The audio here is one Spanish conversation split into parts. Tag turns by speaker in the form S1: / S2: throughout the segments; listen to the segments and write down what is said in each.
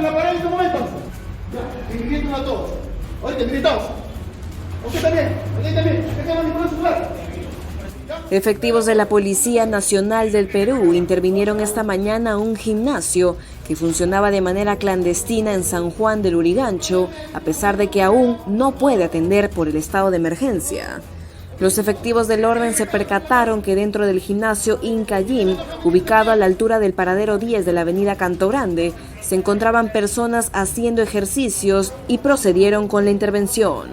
S1: en la pared en este momento. Ya, dividiendo a todos. Ahorita, militados. Usted también, usted que manipular su celular.
S2: Efectivos de la Policía Nacional del Perú intervinieron esta mañana a un gimnasio que funcionaba de manera clandestina en San Juan del Lurigancho, a pesar de que aún no puede atender por el estado de emergencia. Los efectivos del orden se percataron que dentro del gimnasio Inca Gym, ubicado a la altura del paradero 10 de la avenida Canto Grande, se encontraban personas haciendo ejercicios y procedieron con la intervención.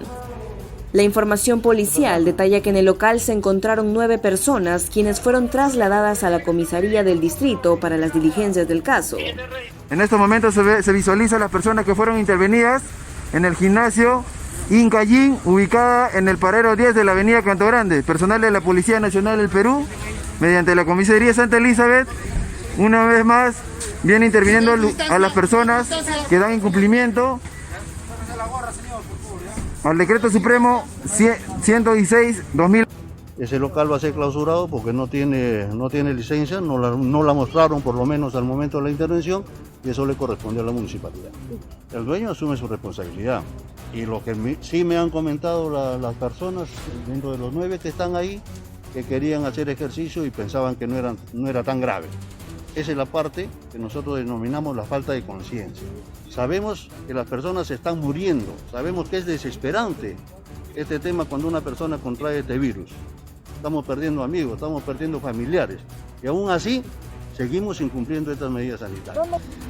S2: La información policial detalla que en el local se encontraron 9 personas, quienes fueron trasladadas a la comisaría del distrito para las diligencias del caso.
S3: En estos momentos se visualiza las personas que fueron intervenidas en el gimnasio Inca Gym, ubicada en el paradero 10 de la avenida Canto Grande. Personal de la Policía Nacional del Perú, mediante la comisaría Santa Elizabeth, una vez más viene interviniendo a las personas que dan incumplimiento al Decreto Supremo 116/2000.
S4: Ese local va a ser clausurado porque no tiene licencia, no la mostraron por lo menos al momento de la intervención, y eso le corresponde a la municipalidad. El dueño asume su responsabilidad. Y lo que sí me han comentado las personas, dentro de los 9 que están ahí, que querían hacer ejercicio y pensaban que no era tan grave. Esa es la parte que nosotros denominamos la falta de conciencia. Sabemos que las personas están muriendo, sabemos que es desesperante este tema cuando una persona contrae este virus. Estamos perdiendo amigos, estamos perdiendo familiares, y aún así seguimos incumpliendo estas medidas sanitarias.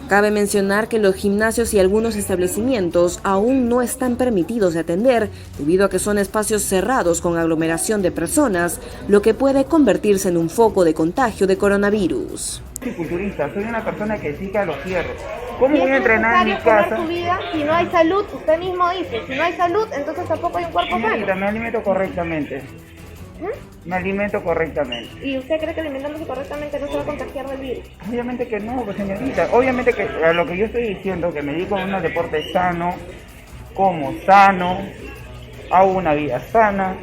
S2: Cabe mencionar que los gimnasios y algunos establecimientos aún no están permitidos de atender debido a que son espacios cerrados con aglomeración de personas, lo que puede convertirse en un foco de contagio de coronavirus.
S5: Soy culturista, soy una persona que dedica a los fierros. ¿Cómo voy a entrenar en mi casa?
S6: Tu vida, si no hay salud, usted mismo dice, si no hay salud, entonces tampoco hay un cuerpo sano.
S5: Me alimento correctamente. Me alimento correctamente.
S6: ¿Y usted cree que alimentándose correctamente no se va a contagiar del virus?
S5: Obviamente que no, pues señorita. Obviamente que a lo que yo estoy diciendo, que me dedico a un deporte sano, como sano, hago una vida sana.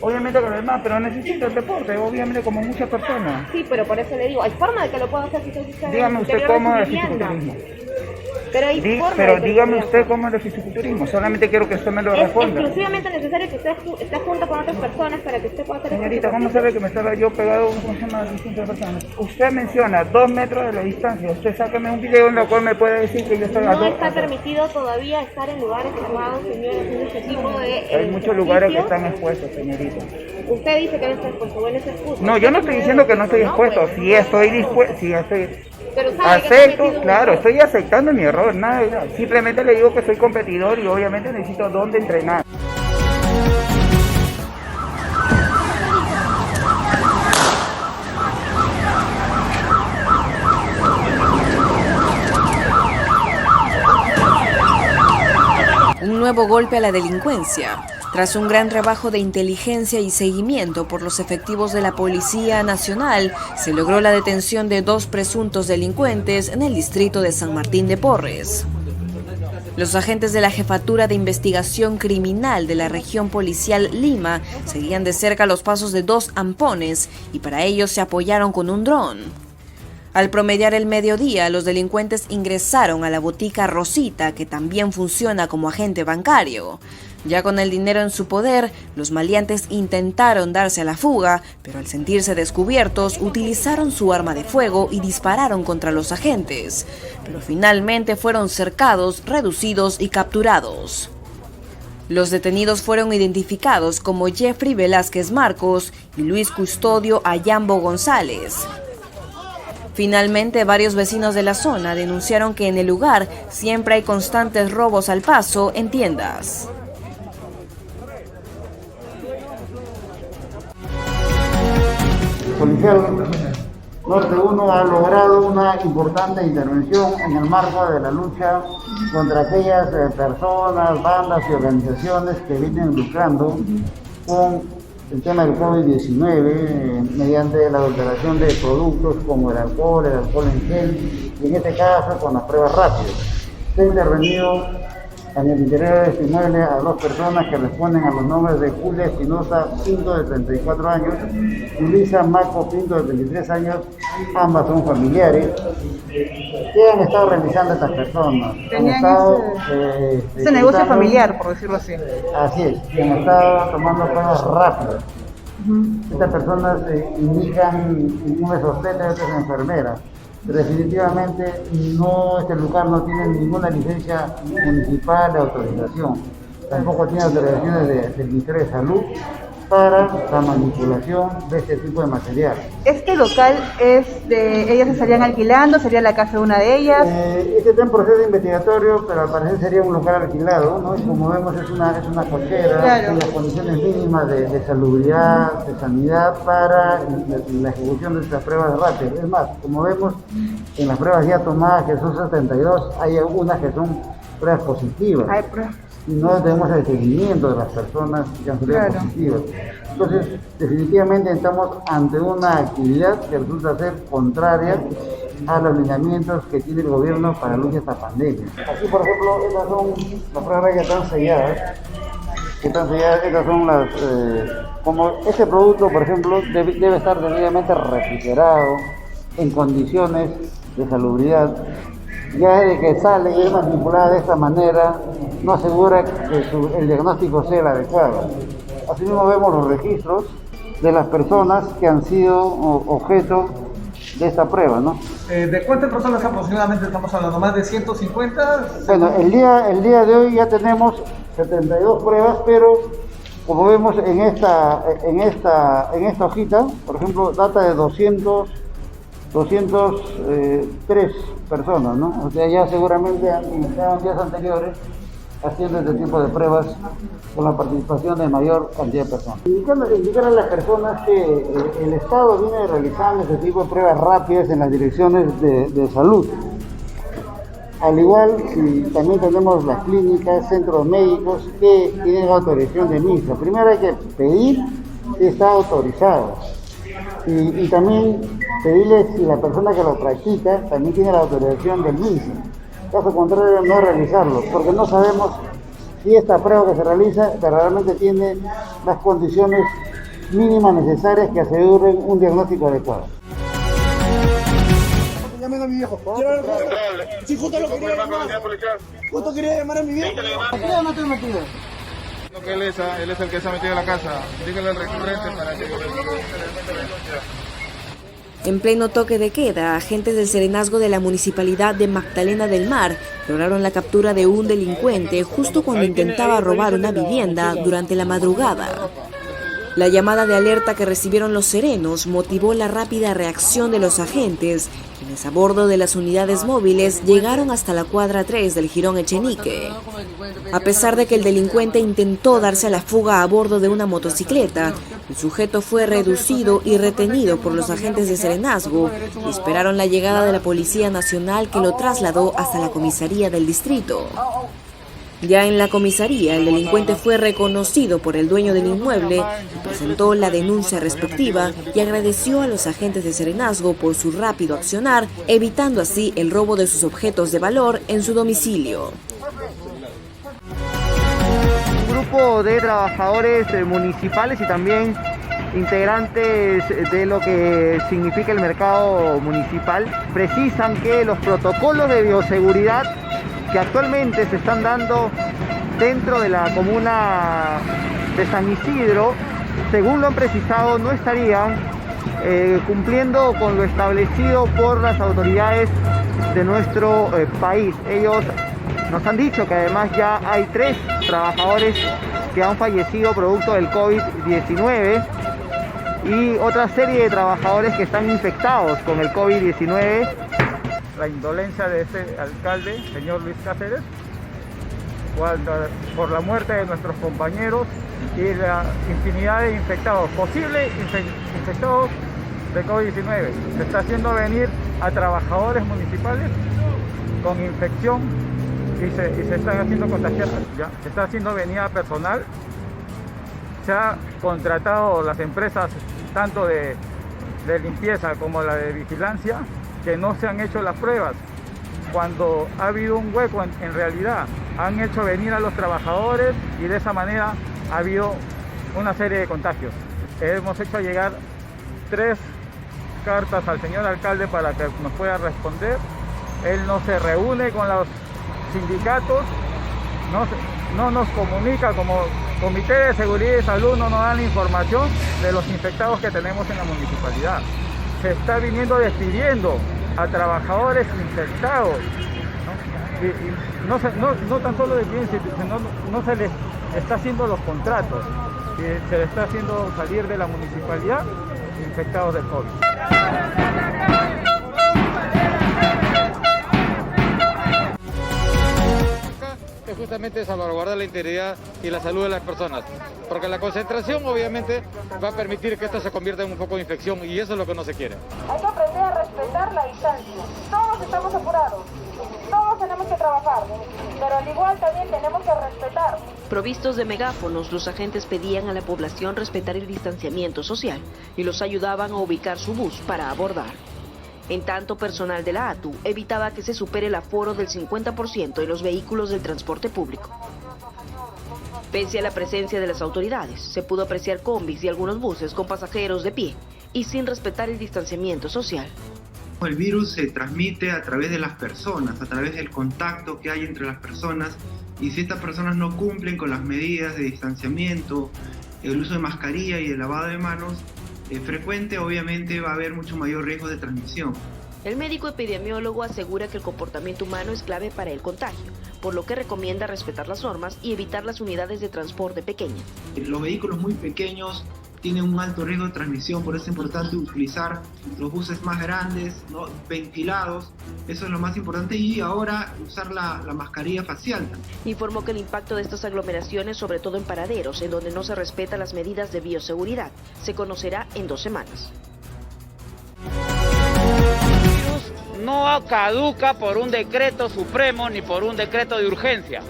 S5: Obviamente que lo demás, pero necesito el deporte, obviamente como muchas personas.
S6: Sí, pero por eso le digo, hay forma de que lo pueda hacer si usted
S5: dígame usted cómo es el fisiculturismo.
S6: Pero
S5: dígame usted cómo es el fisiculturismo, solamente quiero que usted me lo responda.
S6: Es exclusivamente necesario que usted esté junto con otras personas para que usted pueda hacer.
S5: Señorita, ¿cómo sabe que me estaba yo pegado a distintas personas? Usted menciona 2 metros de la distancia, usted sáqueme un video en el cual me puede decir que yo estoy
S6: No está permitido todavía estar en lugares cerrados, señores, en este tipo de
S5: hay muchos lugares que están expuestos, señorita.
S6: Usted dice que no está expuesto, bueno, se expuso.
S5: No, yo no estoy diciendo que no estoy expuesto, si estoy dispuesto, si estoy...
S6: Pero sabe
S5: acepto, claro, estoy aceptando mi error, nada, simplemente le digo que soy competidor y obviamente necesito dónde entrenar.
S2: Un nuevo golpe a la delincuencia. Tras un gran trabajo de inteligencia y seguimiento por los efectivos de la Policía Nacional, se logró la detención de 2 presuntos delincuentes en el distrito de San Martín de Porres. Los agentes de la Jefatura de Investigación Criminal de la Región Policial Lima seguían de cerca los pasos de 2 ampones y para ello se apoyaron con un dron. Al promediar el mediodía, los delincuentes ingresaron a la botica Rosita, que también funciona como agente bancario. Ya con el dinero en su poder, los maleantes intentaron darse a la fuga, pero al sentirse descubiertos, utilizaron su arma de fuego y dispararon contra los agentes. Pero finalmente fueron cercados, reducidos y capturados. Los detenidos fueron identificados como Jeffrey Velázquez Marcos y Luis Custodio Ayambo González. Finalmente, varios vecinos de la zona denunciaron que en el lugar siempre hay constantes robos al paso en tiendas.
S7: Policial Norte 1 ha logrado una importante intervención en el marco de la lucha contra aquellas personas, bandas y organizaciones que vienen lucrando con el tema del COVID-19 mediante la adulteración de productos como el alcohol en gel y en este caso con las pruebas rápidas. Se ha intervenido en el interior de este inmueble a 2 personas que responden a los nombres de Julia Espinosa Pinto, de 34 años, y Luisa Maco Pinto, de 23 años, ambas son familiares. ¿Qué han estado realizando estas personas?
S8: Tenían ese negocio familiar, por decirlo así.
S7: Así es, y han estado tomando pruebas rápidas. Estas personas indican una sospecha de otras enfermeras. Definitivamente este lugar no tiene ninguna licencia municipal de autorización, tampoco tiene autorizaciones del Ministerio de Salud para la manipulación de este tipo de material.
S8: ¿Este local ellas estarían alquilando? ¿Sería la casa de una de ellas?
S7: Este está en proceso investigatorio, pero al parecer sería un local alquilado, ¿no? Y como vemos es una cochera,
S8: claro,
S7: en las condiciones mínimas de salubridad, de sanidad para la ejecución de estas pruebas rápidas. Es más, como vemos en las pruebas ya tomadas, que son 72, hay algunas que son pruebas positivas.
S8: Hay pruebas.
S7: Y no tenemos el seguimiento de las personas que han salido positivas. Entonces, definitivamente estamos ante una actividad que resulta ser contraria a los lineamientos que tiene el gobierno para luchar esta pandemia. Aquí, por ejemplo, estas son las pruebas que están selladas. Estas son las... como este producto, por ejemplo, debe estar debidamente refrigerado en condiciones de salubridad. Ya desde que sale y es manipulada de esta manera, no asegura que el diagnóstico sea el adecuado. Asimismo vemos los registros de las personas que han sido objeto de esta prueba, ¿no?
S9: ¿De cuántas personas aproximadamente estamos hablando? ¿Más de 150?
S7: Bueno, el día de hoy ya tenemos 72 pruebas, pero como vemos en esta hojita, por ejemplo, data de 203 personas, ¿no? O sea, ya seguramente han iniciado días anteriores haciendo este tipo de pruebas con la participación de mayor cantidad de personas. Indicar a las personas que el Estado viene realizando este tipo de pruebas rápidas en las direcciones de salud. Al igual, también tenemos las clínicas, centros médicos que tienen autorización de MINSA. Primero hay que pedir si está autorizado. Y también pedirle si la persona que lo practica también tiene la autorización del MINSA. Caso contrario, no realizarlo, porque no sabemos si esta prueba que se realiza realmente tiene las condiciones mínimas necesarias que aseguren un diagnóstico adecuado.
S1: Llamen a mi viejo. Si justo lo quería llamar. Justo quería llamar a mi viejo. ¿Por qué no te he metido?
S3: Él es el que se ha metido en la casa. Dígale al recurrente para que
S2: En pleno toque de queda, agentes del serenazgo de la Municipalidad de Magdalena del Mar lograron la captura de un delincuente justo cuando intentaba robar una vivienda durante la madrugada. La llamada de alerta que recibieron los serenos motivó la rápida reacción de los agentes, quienes a bordo de las unidades móviles llegaron hasta la cuadra 3 del Jirón Echenique. A pesar de que el delincuente intentó darse a la fuga a bordo de una motocicleta, el sujeto fue reducido y retenido por los agentes de serenazgo y esperaron la llegada de la Policía Nacional, que lo trasladó hasta la comisaría del distrito. Ya en la comisaría, el delincuente fue reconocido por el dueño del inmueble y presentó la denuncia respectiva y agradeció a los agentes de serenazgo por su rápido accionar, evitando así el robo de sus objetos de valor en su domicilio.
S3: Un grupo de trabajadores municipales y también integrantes de lo que significa el mercado municipal precisan que los protocolos de bioseguridad que actualmente se están dando dentro de la comuna de San Isidro, según lo han precisado, no estarían cumpliendo con lo establecido por las autoridades de nuestro país. Ellos nos han dicho que además ya hay 3 trabajadores que han fallecido producto del COVID-19 y otra serie de trabajadores que están infectados con el COVID-19.
S5: La indolencia de este alcalde, señor Luis Cáceres, por la muerte de nuestros compañeros y la infinidad de infectados, posibles infectados de COVID-19. Se está haciendo venir a trabajadores municipales con infección y se están haciendo contagiar. ¿Ya? Se está haciendo venida personal. Se ha contratado las empresas tanto de limpieza como la de vigilancia, que no se han hecho las pruebas, cuando ha habido un hueco en realidad.
S10: han hecho venir a los trabajadores y de esa manera ha habido una serie de contagios. Hemos hecho llegar 3 cartas al señor alcalde para que nos pueda responder. Él no se reúne con los sindicatos, no nos comunica como Comité de Seguridad y Salud, no nos dan la información de los infectados que tenemos en la municipalidad. Se está viniendo despidiendo a trabajadores infectados, ¿no? Y no tan solo despiden, sino no se les está haciendo los contratos, se les está haciendo salir de la municipalidad infectados de COVID.
S11: Es justamente salvaguardar la integridad y la salud de las personas, porque la concentración obviamente va a permitir que esto se convierta en un foco de infección y eso es lo que no se quiere.
S6: Hay que aprender a respetar la distancia. Todos estamos apurados, todos tenemos que trabajar, pero al igual también tenemos que respetar.
S2: Provistos de megáfonos, los agentes pedían a la población respetar el distanciamiento social y los ayudaban a ubicar su bus para abordar. En tanto, personal de la ATU evitaba que se supere el aforo del 50% en los vehículos del transporte público. Pese a la presencia de las autoridades, se pudo apreciar combis y algunos buses con pasajeros de pie y sin respetar el distanciamiento social.
S12: El virus se transmite a través de las personas, a través del contacto que hay entre las personas, y si estas personas no cumplen con las medidas de distanciamiento, el uso de mascarilla y el lavado de manos frecuente, obviamente va a haber mucho mayor riesgo de transmisión.
S2: El médico epidemiólogo asegura que el comportamiento humano es clave para el contagio, por lo que recomienda respetar las normas y evitar las unidades de transporte pequeñas.
S12: Los vehículos muy pequeños tienen un alto riesgo de transmisión, por eso es importante utilizar los buses más grandes, ¿no?, ventilados, eso es lo más importante, y ahora usar la mascarilla facial.
S2: Informó que el impacto de estas aglomeraciones, sobre todo en paraderos, en donde no se respetan las medidas de bioseguridad, se conocerá en 2 semanas.
S13: No caduca por un decreto supremo ni por un decreto de urgencia.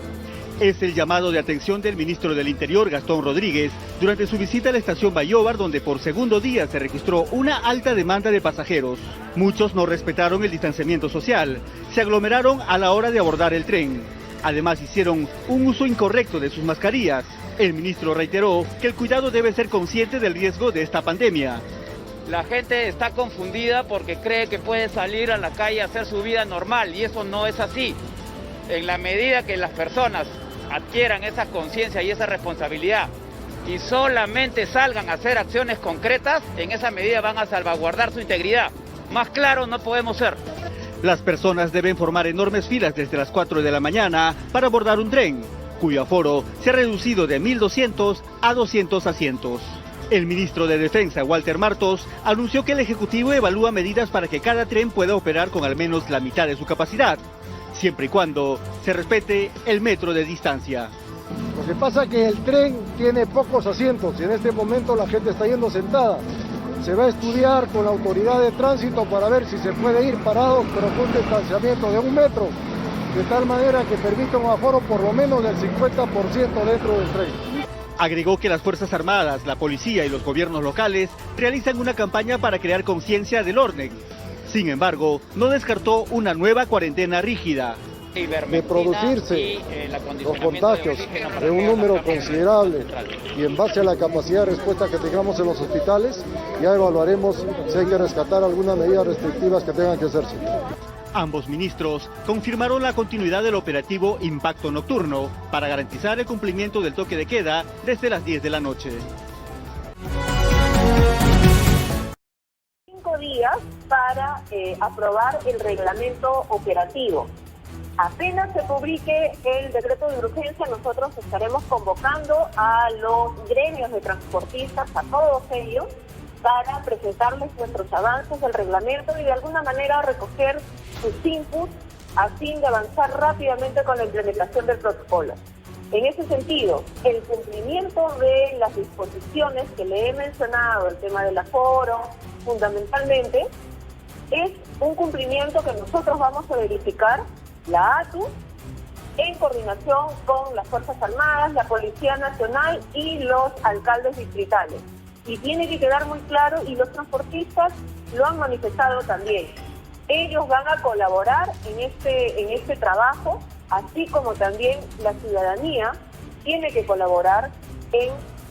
S14: Es el llamado de atención del ministro del Interior, Gastón Rodríguez, durante su visita a la estación Bayóvar, donde por segundo día se registró una alta demanda de pasajeros. Muchos no respetaron el distanciamiento social, se aglomeraron a la hora de abordar el tren. Además hicieron un uso incorrecto de sus mascarillas. El ministro reiteró que el cuidado debe ser consciente del riesgo de esta pandemia.
S13: La gente está confundida porque cree que puede salir a la calle a hacer su vida normal y eso no es así. En la medida que las personas adquieran esa conciencia y esa responsabilidad y solamente salgan a hacer acciones concretas, en esa medida van a salvaguardar su integridad. Más claro no podemos ser.
S14: Las personas deben formar enormes filas desde las 4 de la mañana para abordar un tren, cuyo aforo se ha reducido de 1.200 a 200 asientos. El ministro de Defensa, Walter Martos, anunció que el Ejecutivo evalúa medidas para que cada tren pueda operar con al menos la mitad de su capacidad, siempre y cuando se respete el metro de distancia.
S15: Lo que pasa es que el tren tiene pocos asientos y en este momento la gente está yendo sentada. Se va a estudiar con la autoridad de tránsito para ver si se puede ir parado, pero con un distanciamiento de 1 metro, de tal manera que permita un aforo por lo menos del 50% dentro del tren.
S14: Agregó que las Fuerzas Armadas, la policía y los gobiernos locales realizan una campaña para crear conciencia del orden. Sin embargo, no descartó una nueva cuarentena rígida.
S15: De producirse los contagios de un número considerable y en base a la capacidad de respuesta que tengamos en los hospitales, ya evaluaremos si hay que rescatar algunas medidas restrictivas que tengan que hacerse.
S14: Ambos ministros confirmaron la continuidad del operativo Impacto Nocturno para garantizar el cumplimiento del toque de queda desde las 10 de la noche.
S6: 5 días para aprobar el reglamento operativo. Apenas se publique el decreto de urgencia, nosotros estaremos convocando a los gremios de transportistas, a todos ellos, para presentarles nuestros avances del reglamento y de alguna manera recoger sus inputs a fin de avanzar rápidamente con la implementación del protocolo. En ese sentido, el cumplimiento de las disposiciones que le he mencionado, el tema del aforo, fundamentalmente, es un cumplimiento que nosotros vamos a verificar, la ATU, en coordinación con las Fuerzas Armadas, la Policía Nacional y los alcaldes distritales. Y tiene que quedar muy claro, y los transportistas lo han manifestado también. Ellos van a colaborar en este trabajo así como también la ciudadanía tiene que colaborar en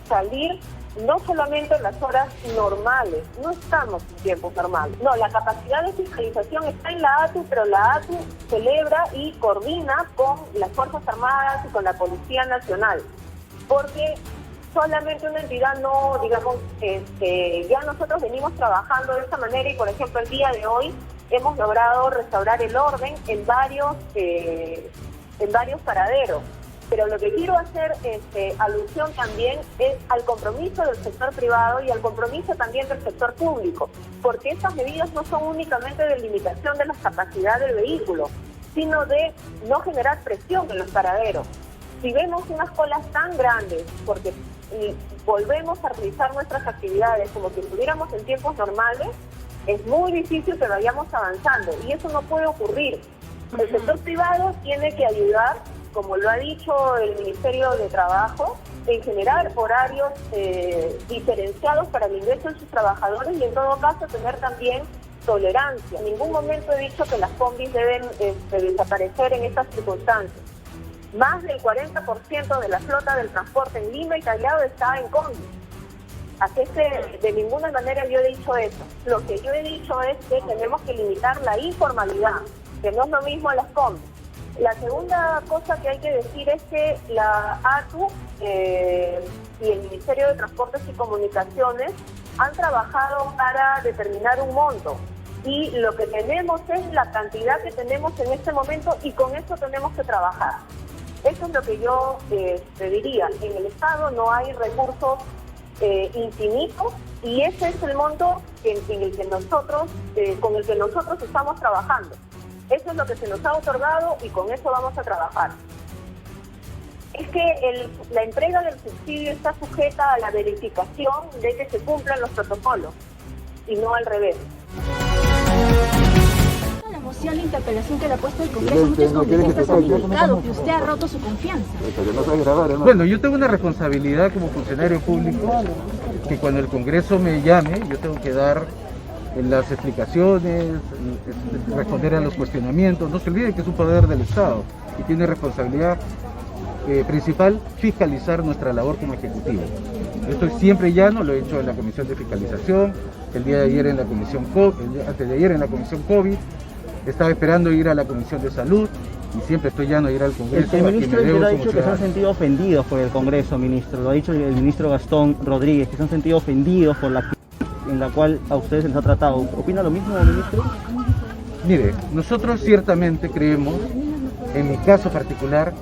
S6: salir no solamente en las horas normales, no estamos en tiempos normales. No, la capacidad de fiscalización está en la ATU, pero la ATU celebra y coordina con las Fuerzas Armadas y con la Policía Nacional, porque solamente una entidad no, digamos, ya nosotros venimos trabajando de esta manera y, por ejemplo, el día de hoy hemos logrado restaurar el orden en varios paraderos. Pero lo que quiero hacer alusión también es al compromiso del sector privado y al compromiso también del sector público, porque estas medidas no son únicamente de limitación de la capacidad del vehículo, sino de no generar presión en los paraderos. Si vemos unas colas tan grandes, porque volvemos a realizar nuestras actividades como si estuviéramos en tiempos normales, es muy difícil que vayamos avanzando y eso no puede ocurrir. El sector privado tiene que ayudar, como lo ha dicho el Ministerio de Trabajo, en generar horarios diferenciados para el ingreso de sus trabajadores y en todo caso tener también tolerancia. En ningún momento he dicho que las combis deben desaparecer en estas circunstancias. Más del 40% de la flota del transporte en Lima y Callao está en combis. Así que de ninguna manera yo he dicho eso. Lo que yo he dicho es que tenemos que limitar la informalidad, que no es lo mismo a las combis. La segunda cosa que hay que decir es que la ATU y el Ministerio de Transportes y Comunicaciones han trabajado para determinar un monto y lo que tenemos es la cantidad que tenemos en este momento y con eso tenemos que trabajar. Eso es lo que yo te diría. En el Estado no hay recursos infinitos y ese es el monto con el que nosotros estamos trabajando. Eso es lo que se nos ha otorgado y con eso vamos a trabajar. Es que la entrega del subsidio está sujeta a la verificación de que se cumplan los protocolos y no al revés.
S16: La moción de interpelación que le ha puesto el Congreso, muchos congresistas han indicado que usted ha roto su confianza.
S10: Bueno, yo tengo una responsabilidad como funcionario público que cuando el Congreso me llame, yo tengo que dar las explicaciones, responder a los cuestionamientos. No se olviden que es un poder del Estado y tiene responsabilidad principal fiscalizar nuestra labor como ejecutivo. Yo estoy siempre llano, lo he hecho en la Comisión de Fiscalización, el día de ayer en la Comisión antes de ayer en la Comisión COVID, estaba esperando ir a la Comisión de Salud y siempre estoy llano a ir al Congreso.
S17: El ministro ha dicho que se han sentido ofendidos por el Congreso, ministro. Lo ha dicho el ministro Gastón Rodríguez, que se han sentido ofendidos por la en la cual a ustedes se les ha tratado. ¿Opina lo mismo, ministro?
S10: Mire, nosotros ciertamente creemos, en mi caso particular,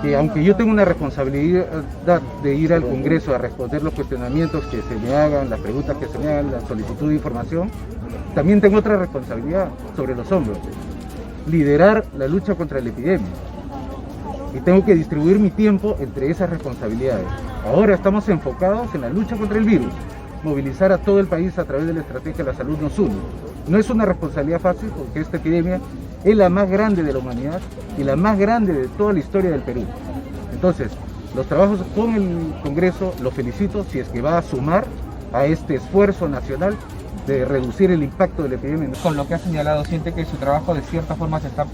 S10: que aunque yo tengo una responsabilidad de ir al Congreso a responder los cuestionamientos que se me hagan, las preguntas que se me hagan, la solicitud de información, también tengo otra responsabilidad sobre los hombros: liderar la lucha contra la epidemia. Y tengo que distribuir mi tiempo entre esas responsabilidades. Ahora estamos enfocados en la lucha contra el virus. Movilizar a todo el país a través de la estrategia de la salud nos une. No es una responsabilidad fácil porque esta epidemia es la más grande de la humanidad y la más grande de toda la historia del Perú. Entonces, los trabajos con el Congreso, lo felicito si es que va a sumar a este esfuerzo nacional de reducir el impacto de la epidemia.
S5: Con lo que ha señalado, ¿siente que su trabajo de cierta forma se está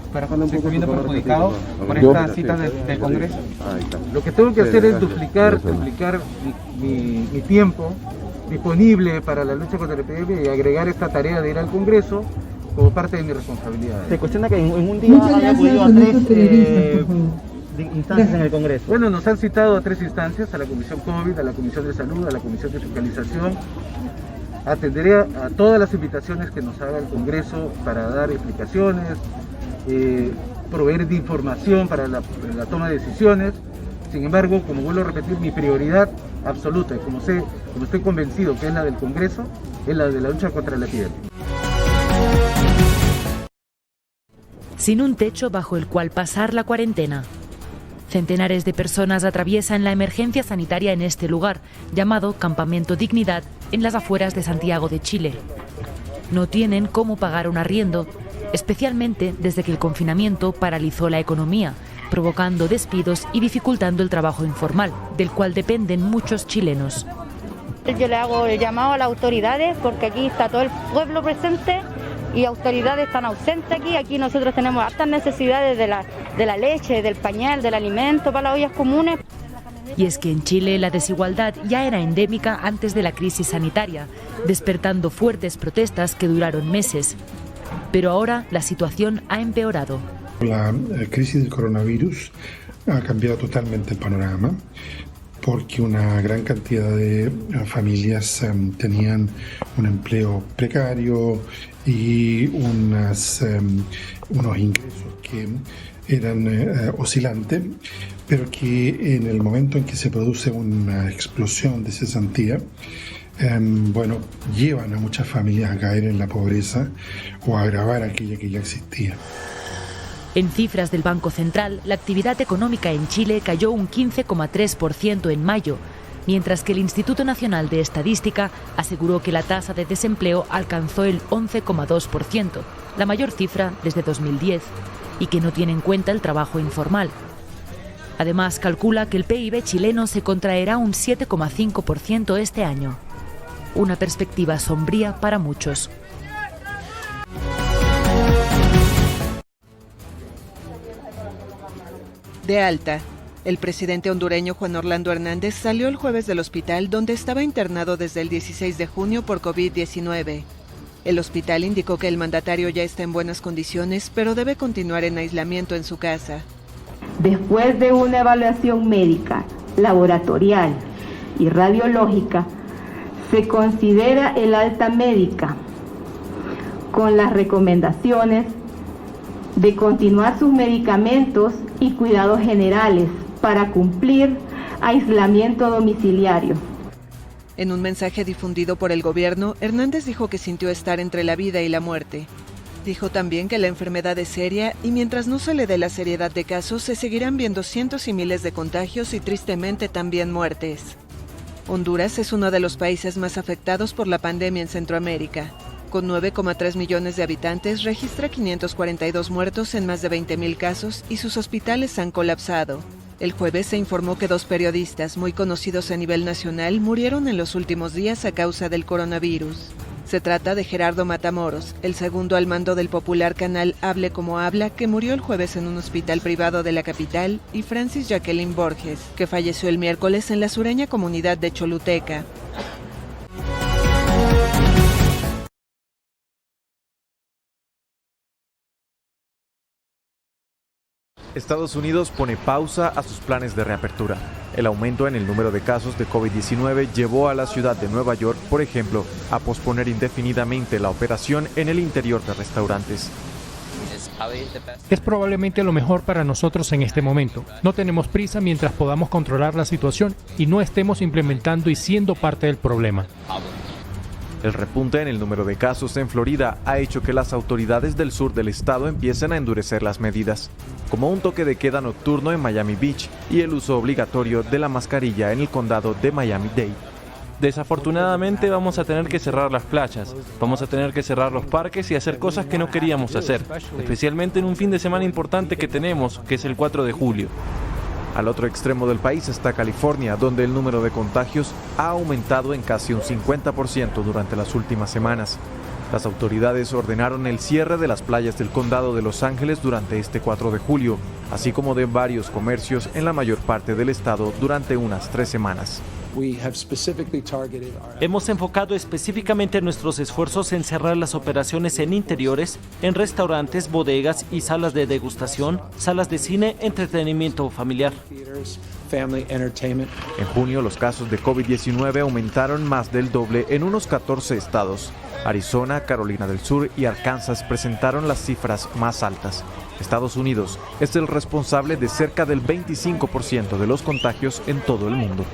S5: viendo perjudicado por estas citas del Congreso?
S10: Lo que tengo que hacer es duplicar mi tiempo disponible para la lucha contra la epidemia y agregar esta tarea de ir al Congreso como parte de mi responsabilidad.
S17: Se cuestiona que en un día haya acudido a 3 instancias en el Congreso.
S10: Bueno, nos han citado a 3 instancias: a la Comisión COVID, a la Comisión de Salud, a la Comisión de Fiscalización. Atenderé a todas las invitaciones que nos haga el Congreso para dar explicaciones, proveer de información para la toma de decisiones. Sin embargo, como vuelvo a repetir, mi prioridad absoluta, y como estoy convencido que es la del Congreso, es la de la lucha contra la epidemia.
S18: Sin un techo bajo el cual pasar la cuarentena. Centenares de personas atraviesan la emergencia sanitaria en este lugar, llamado Campamento Dignidad, en las afueras de Santiago de Chile. No tienen cómo pagar un arriendo, especialmente desde que el confinamiento paralizó la economía, provocando despidos y dificultando el trabajo informal, del cual dependen muchos chilenos.
S19: Yo le hago el llamado a las autoridades porque aquí está todo el pueblo presente y autoridades están ausentes aquí. Aquí nosotros tenemos hartas necesidades de la leche, del pañal, del alimento para las ollas comunes.
S18: Y es que en Chile la desigualdad ya era endémica antes de la crisis sanitaria, despertando fuertes protestas que duraron meses. Pero ahora la situación ha empeorado.
S20: La crisis del coronavirus ha cambiado totalmente el panorama, porque una gran cantidad de familias tenían un empleo precario y unos ingresos que eran oscilantes, pero que en el momento en que se produce una explosión de cesantía, llevan a muchas familias a caer en la pobreza o a agravar aquella que ya existía.
S18: En cifras del Banco Central, la actividad económica en Chile cayó un 15,3% en mayo, mientras que el Instituto Nacional de Estadística aseguró que la tasa de desempleo alcanzó el 11,2%, la mayor cifra desde 2010, y que no tiene en cuenta el trabajo informal. Además, calcula que el PIB chileno se contraerá un 7,5% este año. Una perspectiva sombría para muchos.
S21: De alta. El presidente hondureño Juan Orlando Hernández salió el jueves del hospital donde estaba internado desde el 16 de junio por COVID-19. El hospital indicó que el mandatario ya está en buenas condiciones, pero debe continuar en aislamiento en su casa.
S22: Después de una evaluación médica, laboratorial y radiológica, se considera el alta médica con las recomendaciones de continuar sus medicamentos y cuidados generales para cumplir aislamiento domiciliario.
S21: En un mensaje difundido por el gobierno, Hernández dijo que sintió estar entre la vida y la muerte. Dijo también que la enfermedad es seria y mientras no se le dé la seriedad de casos, se seguirán viendo cientos y miles de contagios y tristemente también muertes. Honduras es uno de los países más afectados por la pandemia en Centroamérica. Con 9,3 millones de habitantes, registra 542 muertos en más de 20.000 casos y sus hospitales han colapsado. El jueves se informó que 2 periodistas muy conocidos a nivel nacional murieron en los últimos días a causa del coronavirus. Se trata de Gerardo Matamoros, el segundo al mando del popular canal Hable Como Habla, que murió el jueves en un hospital privado de la capital, y Francis Jacqueline Borges, que falleció el miércoles en la sureña comunidad de Choluteca.
S23: Estados Unidos pone pausa a sus planes de reapertura. El aumento en el número de casos de COVID-19 llevó a la ciudad de Nueva York, por ejemplo, a posponer indefinidamente la operación en el interior de restaurantes.
S24: Es probablemente lo mejor para nosotros en este momento. No tenemos prisa mientras podamos controlar la situación y no estemos implementando y siendo parte del problema.
S23: El repunte en el número de casos en Florida ha hecho que las autoridades del sur del estado empiecen a endurecer las medidas, como un toque de queda nocturno en Miami Beach y el uso obligatorio de la mascarilla en el condado de Miami-Dade.
S25: Desafortunadamente vamos a tener que cerrar las playas, vamos a tener que cerrar los parques y hacer cosas que no queríamos hacer, especialmente en un fin de semana importante que tenemos, que es el 4 de julio.
S23: Al otro extremo del país está California, donde el número de contagios ha aumentado en casi un 50% durante las últimas semanas. Las autoridades ordenaron el cierre de las playas del condado de Los Ángeles durante este 4 de julio, así como de varios comercios en la mayor parte del estado durante unas 3 semanas.
S25: Hemos enfocado específicamente nuestros esfuerzos en cerrar las operaciones en interiores, en restaurantes, bodegas y salas de degustación, salas de cine, entretenimiento familiar.
S23: En junio, los casos de COVID-19 aumentaron más del doble en unos 14 estados. Arizona, Carolina del Sur y Arkansas presentaron las cifras más altas. Estados Unidos es el responsable de cerca del 25% de los contagios en todo el mundo.